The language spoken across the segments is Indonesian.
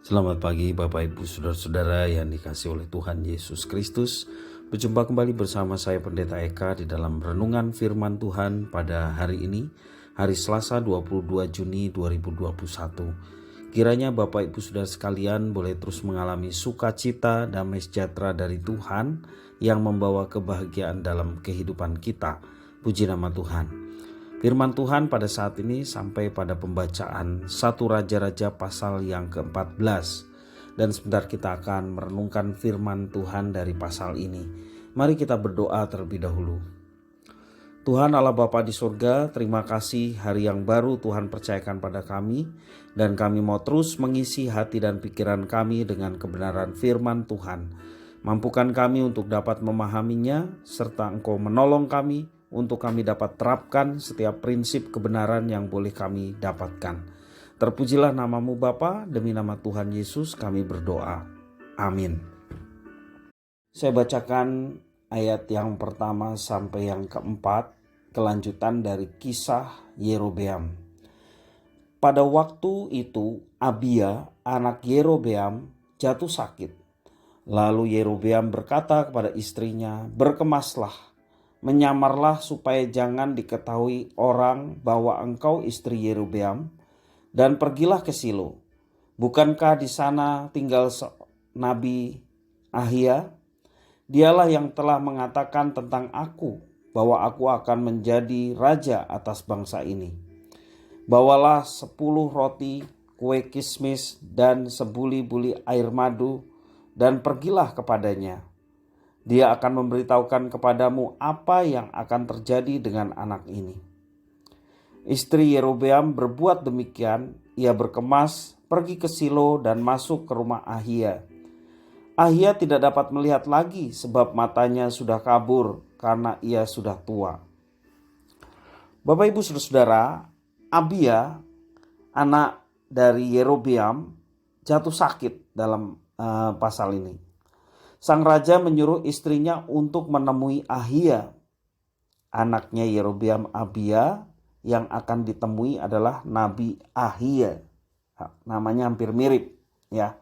Selamat pagi Bapak Ibu Saudara-saudara yang dikasihi oleh Tuhan Yesus Kristus. Berjumpa kembali bersama saya Pendeta Eka di dalam renungan firman Tuhan pada hari ini, hari Selasa 22 Juni 2021. Kiranya Bapak Ibu Saudara sekalian boleh terus mengalami sukacita, damai sejahtera dari Tuhan yang membawa kebahagiaan dalam kehidupan kita. Puji nama Tuhan. Firman Tuhan pada saat ini sampai pada pembacaan 1 Raja-Raja pasal yang ke-14. Dan sebentar kita akan merenungkan firman Tuhan dari pasal ini. Mari kita berdoa terlebih dahulu. Tuhan Allah Bapa di surga, terima kasih hari yang baru Tuhan percayakan pada kami. Dan kami mau terus mengisi hati dan pikiran kami dengan kebenaran firman Tuhan. Mampukan kami untuk dapat memahaminya, serta Engkau menolong kami untuk kami dapat terapkan setiap prinsip kebenaran yang boleh kami dapatkan. Terpujilah namamu Bapa, demi nama Tuhan Yesus kami berdoa. Amin. Saya bacakan ayat yang pertama sampai yang keempat, kelanjutan dari kisah Yerobeam. Pada waktu itu Abia, anak Yerobeam, jatuh sakit. Lalu Yerobeam berkata kepada istrinya, "Berkemaslah, menyamarlah supaya jangan diketahui orang bahwa engkau istri Yerobeam, dan pergilah ke Silo. Bukankah di sana tinggal Nabi Ahia? Dialah yang telah mengatakan tentang aku bahwa aku akan menjadi raja atas bangsa ini. Bawalah 10 roti, kue kismis, dan sebuli-buli air madu, dan pergilah kepadanya. Dia akan memberitahukan kepadamu apa yang akan terjadi dengan anak ini." Istri Yerobeam berbuat demikian. Ia berkemas, pergi ke Silo dan masuk ke rumah Ahia. Ahia tidak dapat melihat lagi sebab matanya sudah kabur karena ia sudah tua. Bapak Ibu Saudara, Abia, anak dari Yerobeam, jatuh sakit dalam pasal ini. Sang raja menyuruh istrinya untuk menemui Ahia. Anaknya Yerobeam, Abia, yang akan ditemui adalah Nabi Ahia. Namanya hampir mirip, ya.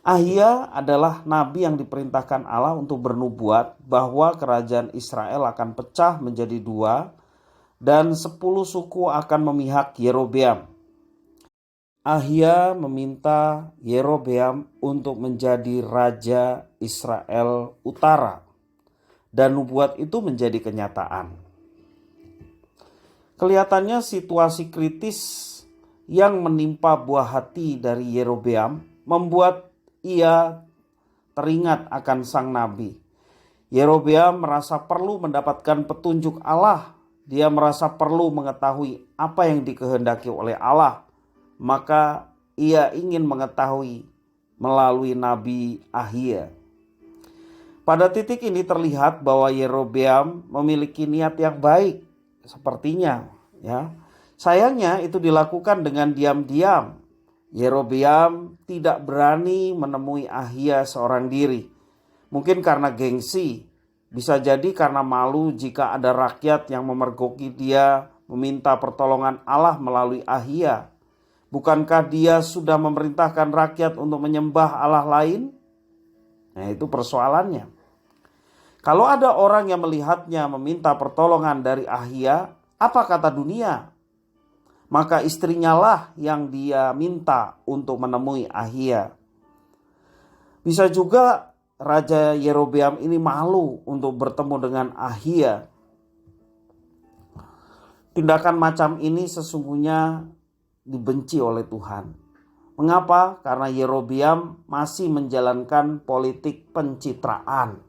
Ahia adalah nabi yang diperintahkan Allah untuk bernubuat bahwa kerajaan Israel akan pecah menjadi 2 dan 10 suku akan memihak Yerobeam. Ahia meminta Yerobeam untuk menjadi raja Israel Utara, dan nubuat itu menjadi kenyataan. Kelihatannya situasi kritis yang menimpa buah hati dari Yerobeam membuat ia teringat akan sang nabi. Yerobeam merasa perlu mendapatkan petunjuk Allah. Dia merasa perlu mengetahui apa yang dikehendaki oleh Allah. Maka ia ingin mengetahui melalui Nabi Ahia. Pada titik ini terlihat bahwa Yerobeam memiliki niat yang baik sepertinya, ya. Sayangnya itu dilakukan dengan diam-diam. Yerobeam tidak berani menemui Ahia seorang diri. Mungkin karena gengsi, bisa jadi karena malu jika ada rakyat yang memergoki dia meminta pertolongan Allah melalui Ahia. Bukankah dia sudah memerintahkan rakyat untuk menyembah Allah lain? Nah, itu persoalannya. Kalau ada orang yang melihatnya meminta pertolongan dari Ahia, apa kata dunia? Maka istrinya lah yang dia minta untuk menemui Ahia. Bisa juga Raja Yerobeam ini malu untuk bertemu dengan Ahia. Tindakan macam ini sesungguhnya dibenci oleh Tuhan. Mengapa? Karena Yerobeam masih menjalankan politik pencitraan.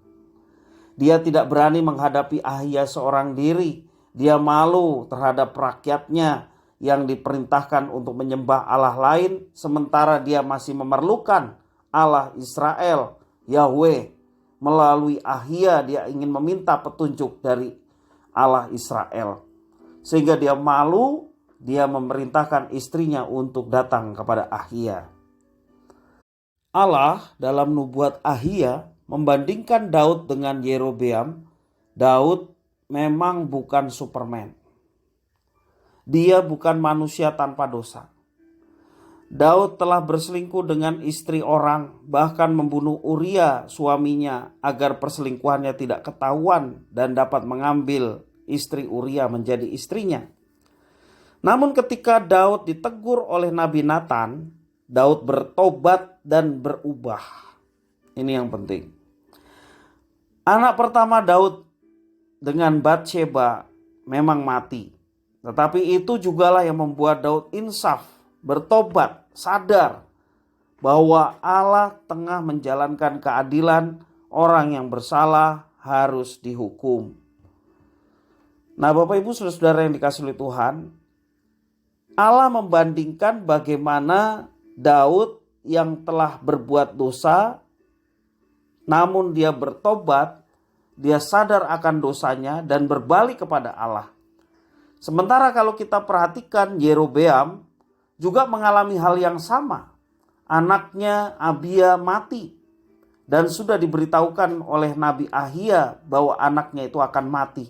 Dia tidak berani menghadapi Ahia seorang diri. Dia malu terhadap rakyatnya yang diperintahkan untuk menyembah Allah lain, sementara dia masih memerlukan Allah Israel, Yahweh. Melalui Ahia dia ingin meminta petunjuk dari Allah Israel. Sehingga dia malu. Dia memerintahkan istrinya untuk datang kepada Ahia. Allah dalam nubuat Ahia membandingkan Daud dengan Yerobeam. Daud memang bukan Superman. Dia bukan manusia tanpa dosa. Daud telah berselingkuh dengan istri orang, bahkan membunuh Uria suaminya agar perselingkuhannya tidak ketahuan dan dapat mengambil istri Uria menjadi istrinya. Namun ketika Daud ditegur oleh Nabi Nathan, Daud bertobat dan berubah. Ini yang penting. Anak pertama Daud dengan Batsheba memang mati. Tetapi itu jugalah yang membuat Daud insaf, bertobat, sadar bahwa Allah tengah menjalankan keadilan, orang yang bersalah harus dihukum. Nah, Bapak Ibu Saudara yang dikasihi oleh Tuhan, Allah membandingkan bagaimana Daud yang telah berbuat dosa, namun dia bertobat, dia sadar akan dosanya dan berbalik kepada Allah. Sementara kalau kita perhatikan Yerobeam juga mengalami hal yang sama. Anaknya Abia mati dan sudah diberitahukan oleh Nabi Ahia bahwa anaknya itu akan mati.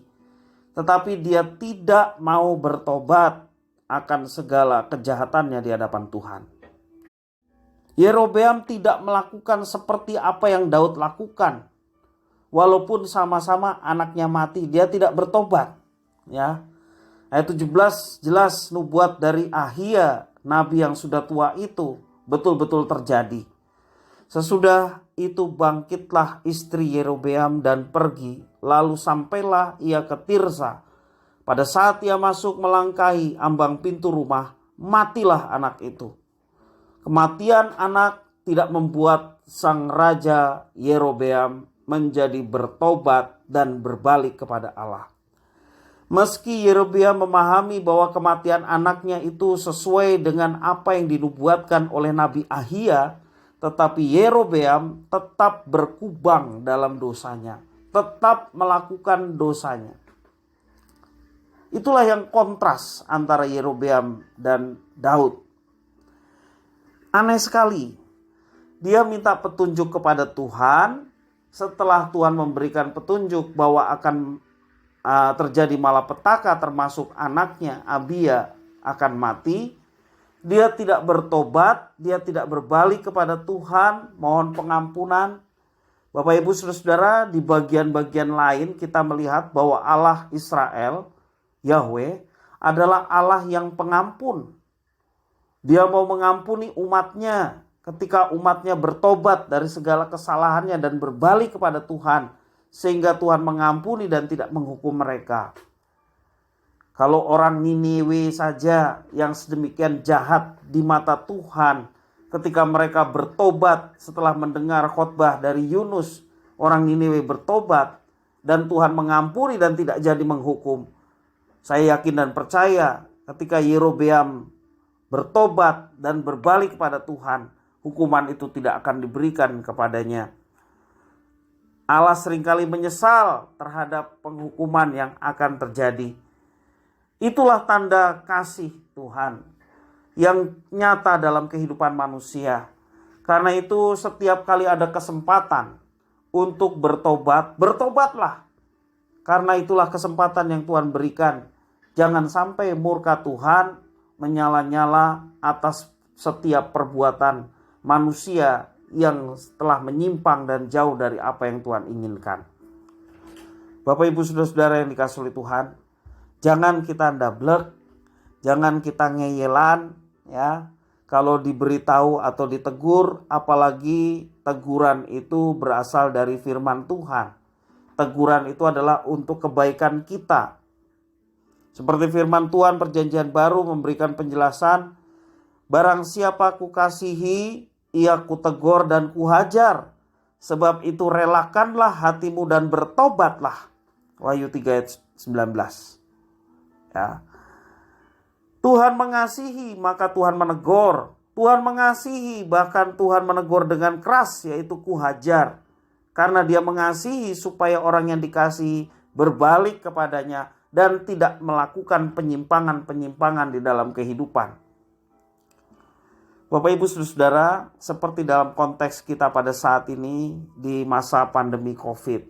Tetapi dia tidak mau bertobat akan segala kejahatannya di hadapan Tuhan. Yerobeam tidak melakukan seperti apa yang Daud lakukan. Walaupun sama-sama anaknya mati, dia tidak bertobat. Ya. Ayat 17 jelas nubuat dari Ahia, nabi yang sudah tua itu betul-betul terjadi. Sesudah itu bangkitlah istri Yerobeam dan pergi, lalu sampailah ia ke Tirsa. Pada saat ia masuk melangkahi ambang pintu rumah, matilah anak itu. Kematian anak tidak membuat sang raja Yerobeam menjadi bertobat dan berbalik kepada Allah. Meski Yerobeam memahami bahwa kematian anaknya itu sesuai dengan apa yang dinubuatkan oleh Nabi Ahia, tetapi Yerobeam tetap berkubang dalam dosanya, tetap melakukan dosanya. Itulah yang kontras antara Yerobeam dan Daud. Aneh sekali, dia minta petunjuk kepada Tuhan. Setelah Tuhan memberikan petunjuk bahwa akan terjadi malapetaka termasuk anaknya Abia akan mati, dia tidak bertobat, dia tidak berbalik kepada Tuhan, mohon pengampunan. Bapak Ibu Saudara, di bagian-bagian lain kita melihat bahwa Allah Israel, Yahweh, adalah Allah yang pengampun. Dia mau mengampuni umatnya ketika umatnya bertobat dari segala kesalahannya dan berbalik kepada Tuhan, sehingga Tuhan mengampuni dan tidak menghukum mereka. Kalau orang Niniwe saja yang sedemikian jahat di mata Tuhan, ketika mereka bertobat setelah mendengar khotbah dari Yunus, orang Niniwe bertobat dan Tuhan mengampuni dan tidak jadi menghukum. Saya yakin dan percaya ketika Yerobeam bertobat dan berbalik kepada Tuhan, hukuman itu tidak akan diberikan kepadanya. Allah seringkali menyesal terhadap penghukuman yang akan terjadi. Itulah tanda kasih Tuhan yang nyata dalam kehidupan manusia. Karena itu setiap kali ada kesempatan untuk bertobat, bertobatlah. Karena itulah kesempatan yang Tuhan berikan. Jangan sampai murka Tuhan menyala-nyala atas setiap perbuatan manusia yang telah menyimpang dan jauh dari apa yang Tuhan inginkan. Bapak Ibu Saudara yang dikasihi oleh Tuhan, jangan kita ndablek, jangan kita ngeyelan ya. Kalau diberitahu atau ditegur, apalagi teguran itu berasal dari firman Tuhan. Teguran itu adalah untuk kebaikan kita. Seperti firman Tuhan Perjanjian Baru memberikan penjelasan, barang siapa kukasihi, ia kutegur dan kuhajar. Sebab itu relakanlah hatimu dan bertobatlah. Wahyu 3 ayat 19. Ya. Tuhan mengasihi maka Tuhan menegur. Tuhan mengasihi bahkan Tuhan menegur dengan keras, yaitu kuhajar. Karena dia mengasihi supaya orang yang dikasihi berbalik kepadanya dan tidak melakukan penyimpangan-penyimpangan di dalam kehidupan. Bapak Ibu Saudara, seperti dalam konteks kita pada saat ini di masa pandemi COVID.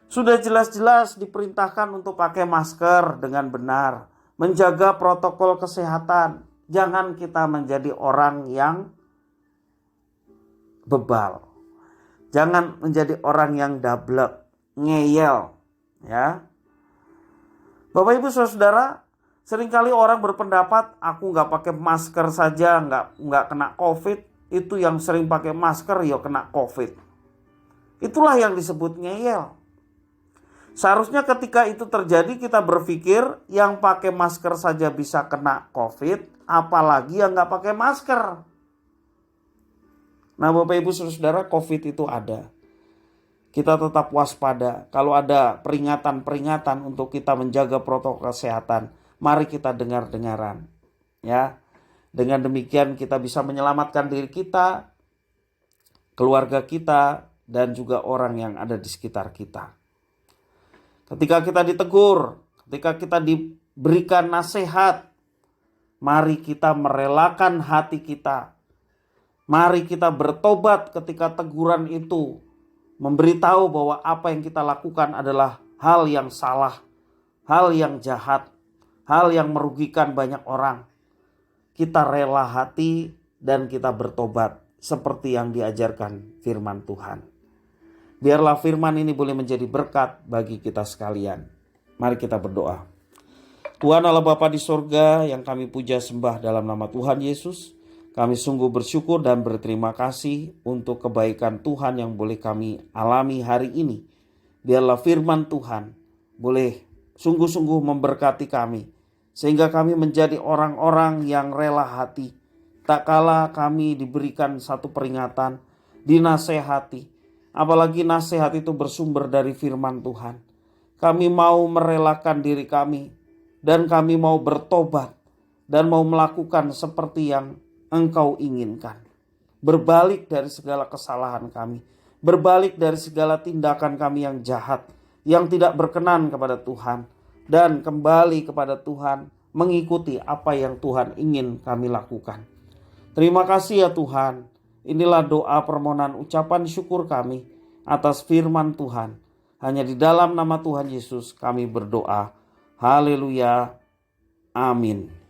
Sudah jelas-jelas diperintahkan untuk pakai masker dengan benar, menjaga protokol kesehatan, Jangan kita menjadi orang yang bebal. Jangan menjadi orang yang dablek, ngeyel, ya. Bapak Ibu Saudara, seringkali orang berpendapat aku nggak pakai masker saja nggak kena COVID. Itu yang sering pakai masker ya kena COVID. Itulah yang disebut ngeyel. Seharusnya ketika itu terjadi kita berpikir yang pakai masker saja bisa kena COVID, apalagi yang nggak pakai masker. Nah Bapak Ibu Saudara, COVID itu ada. Kita tetap waspada. Kalau ada peringatan-peringatan untuk kita menjaga protokol kesehatan, mari kita dengar-dengaran. Ya, dengan demikian kita bisa menyelamatkan diri kita, keluarga kita, dan juga orang yang ada di sekitar kita. Ketika kita ditegur, ketika kita diberikan nasihat, mari kita merelakan hati kita. Mari kita bertobat ketika teguran itu memberitahu bahwa apa yang kita lakukan adalah hal yang salah, hal yang jahat, hal yang merugikan banyak orang. Kita rela hati dan kita bertobat seperti yang diajarkan firman Tuhan. Biarlah firman ini boleh menjadi berkat bagi kita sekalian. Mari kita berdoa. Tuhan Allah Bapa di sorga yang kami puja sembah dalam nama Tuhan Yesus. Kami sungguh bersyukur dan berterima kasih untuk kebaikan Tuhan yang boleh kami alami hari ini. Biarlah firman Tuhan boleh sungguh-sungguh memberkati kami. Sehingga kami menjadi orang-orang yang rela hati. Tak kala kami diberikan satu peringatan, dinasehati. Apalagi nasihat itu bersumber dari firman Tuhan. Kami mau merelakan diri kami. Dan kami mau bertobat. Dan mau melakukan seperti yang Engkau inginkan. Berbalik dari segala kesalahan kami. Berbalik dari segala tindakan kami yang jahat. Yang tidak berkenan kepada Tuhan. Dan kembali kepada Tuhan. Mengikuti apa yang Tuhan ingin kami lakukan. Terima kasih ya Tuhan. Inilah doa permohonan ucapan syukur kami atas firman Tuhan. Hanya di dalam nama Tuhan Yesus kami berdoa. Haleluya. Amin.